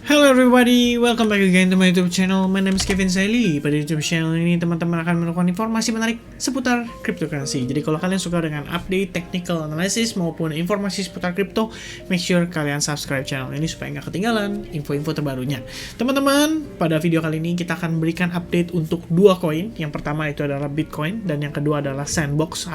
Hello everybody, welcome back again to my YouTube channel. My name is Kevin Saili. Pada YouTube channel ini teman-teman akan menemukan informasi menarik seputar cryptocurrency. Jadi kalau kalian suka dengan update, technical analysis maupun informasi seputar crypto, make sure kalian subscribe channel ini supaya nggak ketinggalan info-info terbarunya. Teman-teman, pada video kali ini kita akan berikan update untuk dua koin. Yang pertama itu adalah Bitcoin dan yang kedua adalah Sandbox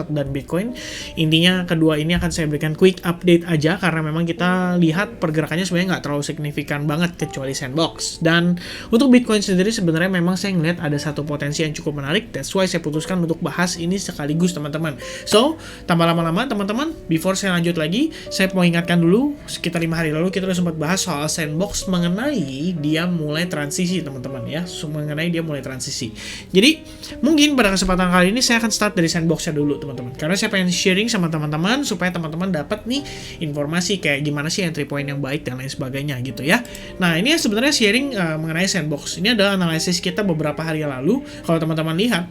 dan Bitcoin. Intinya kedua ini akan saya berikan quick update aja karena memang kita lihat pergerakannya sebenarnya nggak terlalu signifikan banget kecuali Sandbox. Dan untuk Bitcoin sendiri sebenarnya memang saya ngeliat ada satu potensi yang cukup menarik. That's why saya putuskan untuk bahas ini sekaligus teman-teman. So, tanpa lama-lama teman-teman, before saya lanjut lagi, saya mau ingatkan dulu, sekitar 5 hari lalu kita udah sempat bahas soal Sandbox mengenai dia mulai transisi teman-teman ya. Mengenai dia mulai transisi. Jadi, mungkin pada kesempatan kali ini saya akan start dari Sandbox-nya dulu teman-teman. Karena saya pengen sharing sama teman-teman supaya teman-teman dapat nih informasi kayak gimana sih entry point yang baik dan lain sebagainya gitu ya. Nah, ini sebenarnya sharing mengenai Sandbox. Ini adalah analisis kita beberapa hari lalu. Kalau teman-teman lihat,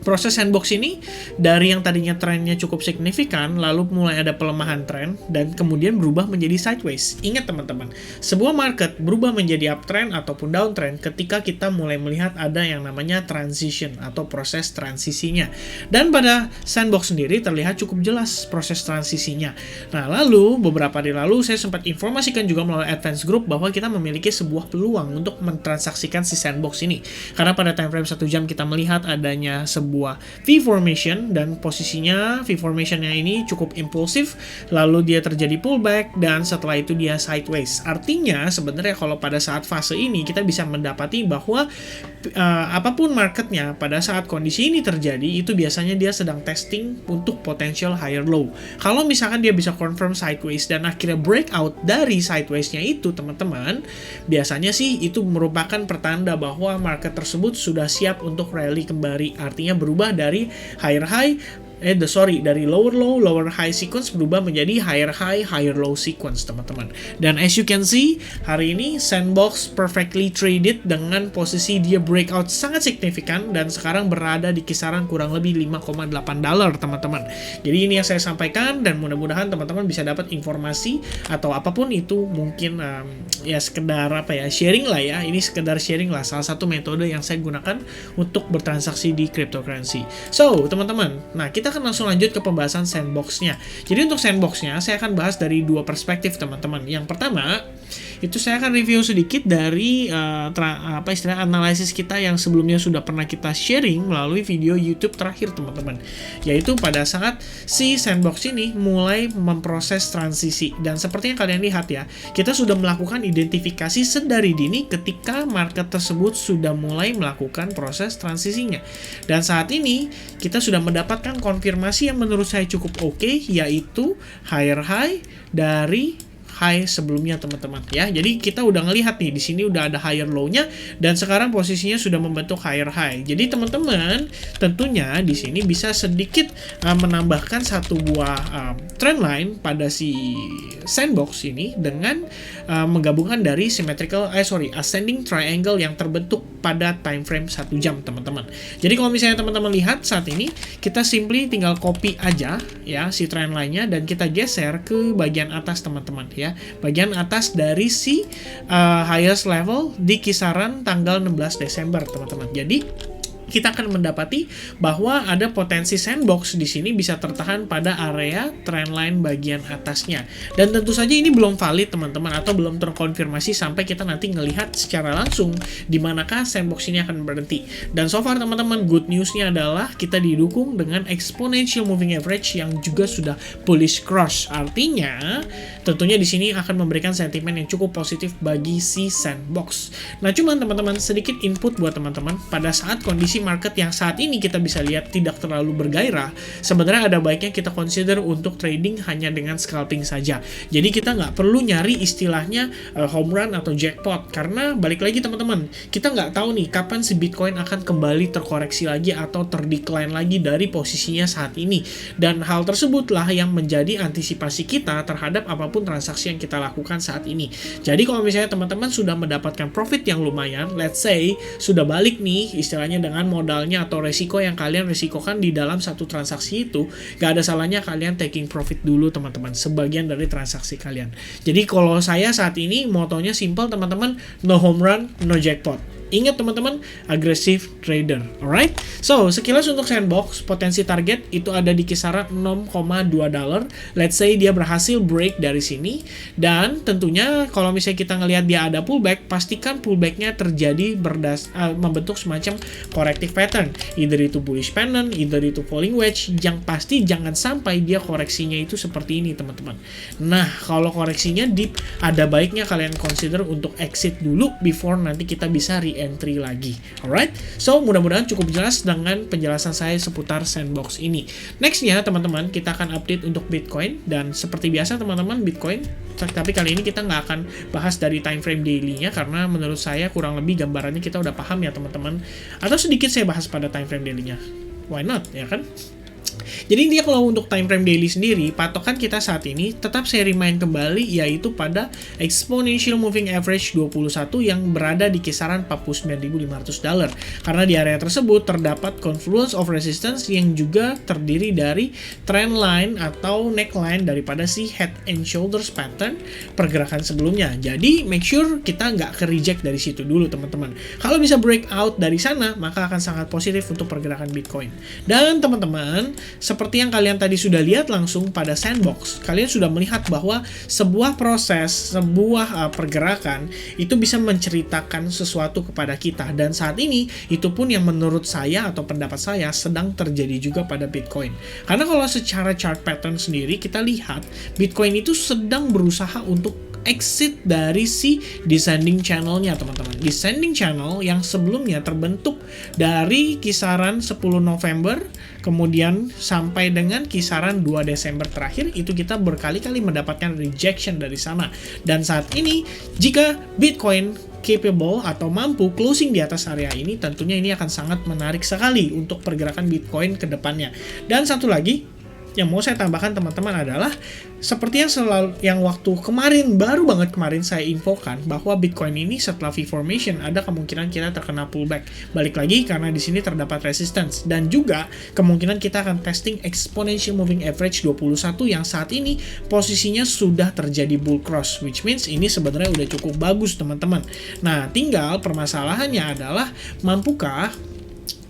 proses Sandbox ini dari yang tadinya trennya cukup signifikan, lalu mulai ada pelemahan tren, dan kemudian berubah menjadi sideways. Ingat teman-teman, sebuah market berubah menjadi uptrend ataupun downtrend ketika kita mulai melihat ada yang namanya transition atau proses transisinya. Dan pada Sandbox sendiri terlihat cukup jelas proses transisinya. Nah, lalu beberapa hari lalu saya sempat informasikan juga melalui Advance Group bahwa kita memiliki sebuah peluang untuk mentransaksikan si Sandbox ini. Karena pada time frame 1 jam kita melihat adanya sebuah V-formation dan posisinya V-formationnya ini cukup impulsif, lalu dia terjadi pullback dan setelah itu dia sideways. Artinya sebenarnya kalau pada saat fase ini kita bisa mendapati bahwa apapun marketnya pada saat kondisi ini terjadi itu biasanya dia sedang testing untuk potential higher low. Kalau misalkan dia bisa confirm sideways dan akhirnya breakout dari sidewaysnya itu teman-teman, biasanya sih itu merupakan pertanda bahwa market tersebut sudah siap untuk rally kembali. Artinya berubah dari dari lower low, lower high sequence berubah menjadi higher high, higher low sequence teman-teman. Dan as you can see, hari ini Sandbox perfectly traded dengan posisi dia breakout sangat signifikan dan sekarang berada di kisaran kurang lebih $5,8 teman-teman. Jadi ini yang saya sampaikan dan mudah-mudahan teman-teman bisa dapat informasi atau apapun itu, mungkin ya sekedar sharing lah ya. Ini sekedar sharing lah, salah satu metode yang saya gunakan untuk bertransaksi di cryptocurrency. So teman-teman, nah kita akan langsung lanjut ke pembahasan Sandbox-nya. Jadi untuk Sandbox-nya saya akan bahas dari dua perspektif teman-teman. Yang pertama, itu saya akan review sedikit dari analisis kita yang sebelumnya sudah pernah kita sharing melalui video YouTube terakhir teman-teman. Yaitu pada saat si Sandbox ini mulai memproses transisi. Dan seperti yang kalian lihat ya, kita sudah melakukan identifikasi sedari dini ketika market tersebut sudah mulai melakukan proses transisinya. Dan saat ini kita sudah mendapatkan konfirmasi yang menurut saya cukup oke, yaitu higher high dari high sebelumnya teman-teman ya. Jadi kita udah ngelihat nih di sini udah ada higher low-nya dan sekarang posisinya sudah membentuk higher high. Jadi teman-teman tentunya di sini bisa sedikit menambahkan satu buah trend line pada si Sandbox ini dengan menggabungkan dari ascending triangle yang terbentuk pada time frame 1 jam teman-teman. Jadi kalau misalnya teman-teman lihat saat ini kita simply tinggal copy aja ya si trend line-nya dan kita geser ke bagian atas teman-teman ya. Bagian atas dari si highest level di kisaran tanggal 16 Desember teman-teman. Jadi kita akan mendapati bahwa ada potensi Sandbox di sini bisa tertahan pada area trendline bagian atasnya. Dan tentu saja ini belum valid teman-teman atau belum terkonfirmasi sampai kita nanti ngelihat secara langsung di manakah Sandbox ini akan berhenti. Dan so far teman-teman, good newsnya adalah kita didukung dengan exponential moving average yang juga sudah bullish cross. Artinya tentunya di sini akan memberikan sentimen yang cukup positif bagi si Sandbox. Nah, cuman teman-teman sedikit input buat teman-teman, pada saat kondisi market yang saat ini kita bisa lihat tidak terlalu bergairah, sebenarnya ada baiknya kita consider untuk trading hanya dengan scalping saja. Jadi kita nggak perlu nyari istilahnya home run atau jackpot, karena balik lagi teman-teman, kita nggak tahu nih kapan si Bitcoin akan kembali terkoreksi lagi atau terdecline lagi dari posisinya saat ini. Dan hal tersebutlah yang menjadi antisipasi kita terhadap apapun apapun transaksi yang kita lakukan saat ini. Jadi kalau misalnya teman-teman sudah mendapatkan profit yang lumayan, let's say sudah balik nih istilahnya dengan modalnya atau resiko yang kalian resikokan di dalam satu transaksi itu, gak ada salahnya kalian taking profit dulu teman-teman, sebagian dari transaksi kalian. Jadi kalau saya saat ini motonya simple teman-teman, no home run, no jackpot. Ingat teman-teman, aggressive trader. Alright? So, sekilas untuk Sandbox, potensi target itu ada di kisaran $6,2. Let's say dia berhasil break dari sini. Dan tentunya kalau misalnya kita ngelihat dia ada pullback, pastikan pullbacknya terjadi membentuk semacam corrective pattern. Either itu bullish pennant, either itu falling wedge. Yang pasti jangan sampai dia koreksinya itu seperti ini teman-teman. Nah, kalau koreksinya deep, ada baiknya kalian consider untuk exit dulu before nanti kita bisa re-entry lagi. Alright, so mudah-mudahan cukup jelas dengan penjelasan saya seputar Sandbox ini. Nextnya teman-teman, kita akan update untuk Bitcoin, dan seperti biasa teman-teman, Bitcoin, tapi kali ini kita nggak akan bahas dari time frame daily-nya karena menurut saya kurang lebih gambarannya kita udah paham ya teman-teman. Atau sedikit saya bahas pada time frame daily-nya. Why not, ya kan? Jadi dia kalau untuk time frame daily sendiri, patokan kita saat ini tetap saya remind kembali yaitu pada exponential moving average 21 yang berada di kisaran $49.500. Karena di area tersebut terdapat confluence of resistance yang juga terdiri dari trend line atau neckline daripada si head and shoulders pattern pergerakan sebelumnya. Jadi make sure kita nggak ke reject dari situ dulu teman-teman. Kalau bisa breakout dari sana, maka akan sangat positif untuk pergerakan Bitcoin. Dan teman-teman, seperti yang kalian tadi sudah lihat langsung pada Sandbox, kalian sudah melihat bahwa sebuah proses, sebuah pergerakan itu bisa menceritakan sesuatu kepada kita, dan saat ini itu pun yang menurut saya atau pendapat saya sedang terjadi juga pada Bitcoin. Karena kalau secara chart pattern sendiri kita lihat Bitcoin itu sedang berusaha untuk exit dari si descending channel-nya teman-teman. Descending channel yang sebelumnya terbentuk dari kisaran 10 November kemudian sampai dengan kisaran 2 Desember terakhir, itu kita berkali-kali mendapatkan rejection dari sana. Dan saat ini jika Bitcoin capable atau mampu closing di atas area ini, tentunya ini akan sangat menarik sekali untuk pergerakan Bitcoin ke depannya. Dan satu lagi yang mau saya tambahkan teman-teman adalah seperti yang waktu kemarin, baru banget kemarin saya infokan bahwa Bitcoin ini setelah V-formation ada kemungkinan kita terkena pullback. Balik lagi karena di sini terdapat resistance, dan juga kemungkinan kita akan testing exponential moving average 21 yang saat ini posisinya sudah terjadi bull cross, which means ini sebenarnya udah cukup bagus teman-teman. Nah, tinggal permasalahannya adalah mampukah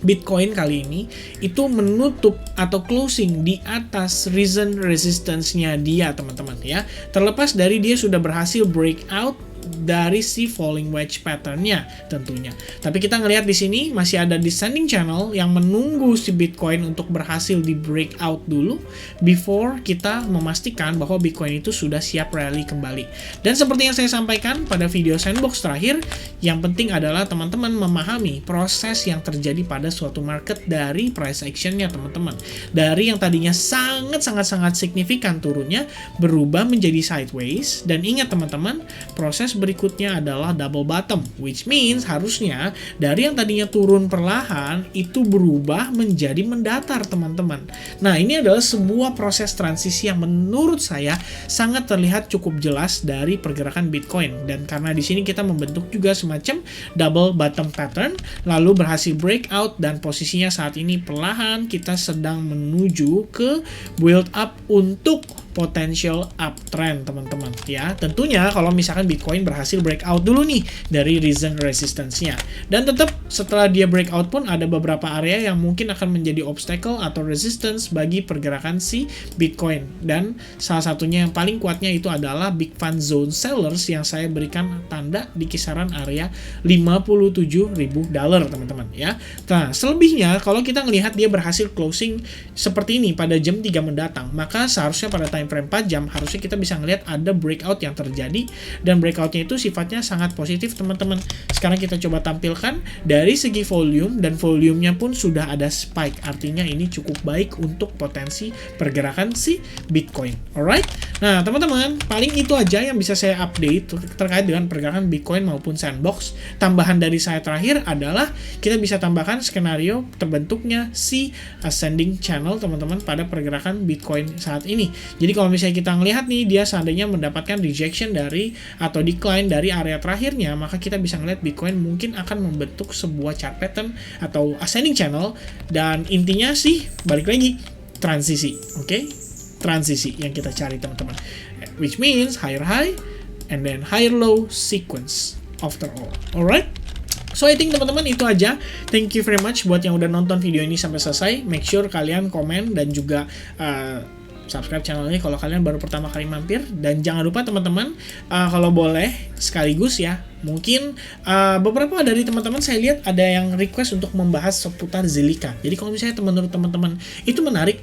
Bitcoin kali ini itu menutup atau closing di atas recent resistance-nya dia teman-teman ya. Terlepas dari dia sudah berhasil breakout dari si falling wedge pattern-nya tentunya. Tapi kita ngelihat di sini masih ada descending channel yang menunggu si Bitcoin untuk berhasil di breakout dulu before kita memastikan bahwa Bitcoin itu sudah siap rally kembali. Dan seperti yang saya sampaikan pada video Sandbox terakhir, yang penting adalah teman-teman memahami proses yang terjadi pada suatu market dari price action-nya teman-teman. Dari yang tadinya sangat signifikan turunnya berubah menjadi sideways, dan ingat teman-teman, proses berikutnya adalah double bottom, which means harusnya dari yang tadinya turun perlahan itu berubah menjadi mendatar teman-teman. Nah, ini adalah sebuah proses transisi yang menurut saya sangat terlihat cukup jelas dari pergerakan Bitcoin, dan karena di sini kita membentuk juga semacam double bottom pattern lalu berhasil breakout, dan posisinya saat ini perlahan kita sedang menuju ke build up untuk potential uptrend teman-teman ya. Tentunya kalau misalkan Bitcoin berhasil breakout dulu nih dari recent resistance-nya, dan tetap setelah dia breakout pun ada beberapa area yang mungkin akan menjadi obstacle atau resistance bagi pergerakan si Bitcoin, dan salah satunya yang paling kuatnya itu adalah big fan zone sellers yang saya berikan tanda di kisaran area $57.000 teman-teman ya. Nah, selebihnya kalau kita melihat dia berhasil closing seperti ini pada jam 3 mendatang, maka seharusnya pada time frame 4 jam harusnya kita bisa ngelihat ada breakout yang terjadi, dan breakoutnya itu sifatnya sangat positif teman-teman. Sekarang kita coba tampilkan dari dari segi volume, dan volumenya pun sudah ada spike, artinya ini cukup baik untuk potensi pergerakan si Bitcoin. Alright, nah teman-teman, paling itu aja yang bisa saya update terkait dengan pergerakan Bitcoin maupun Sandbox. Tambahan dari saya terakhir adalah kita bisa tambahkan skenario terbentuknya si ascending channel teman-teman pada pergerakan Bitcoin saat ini. Jadi kalau misalnya kita ngelihat nih, dia seandainya mendapatkan rejection dari atau decline dari area terakhirnya, maka kita bisa ngelihat Bitcoin mungkin akan membentuk sebuah chart pattern atau ascending channel, dan intinya sih balik lagi transisi, oke? Transisi yang kita cari teman-teman, which means higher high and then higher low sequence after all. Alright, so I think teman-teman itu aja. Thank you very much buat yang udah nonton video ini sampai selesai. Make sure kalian komen dan juga subscribe channel ini kalau kalian baru pertama kali mampir. Dan jangan lupa teman-teman, kalau boleh sekaligus ya, mungkin beberapa dari teman-teman saya lihat ada yang request untuk membahas seputar Zilliqa. Jadi kalau misalnya menurut teman-teman itu menarik,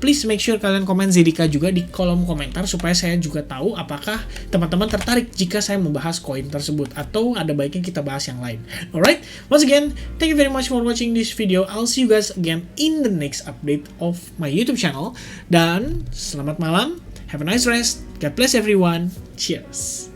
please make sure kalian komen Zilliqa juga di kolom komentar supaya saya juga tahu apakah teman-teman tertarik jika saya membahas koin tersebut atau ada baiknya kita bahas yang lain. Alright, once again, thank you very much for watching this video. I'll see you guys again in the next update of my YouTube channel. Dan selamat malam, have a nice rest, God bless everyone, cheers.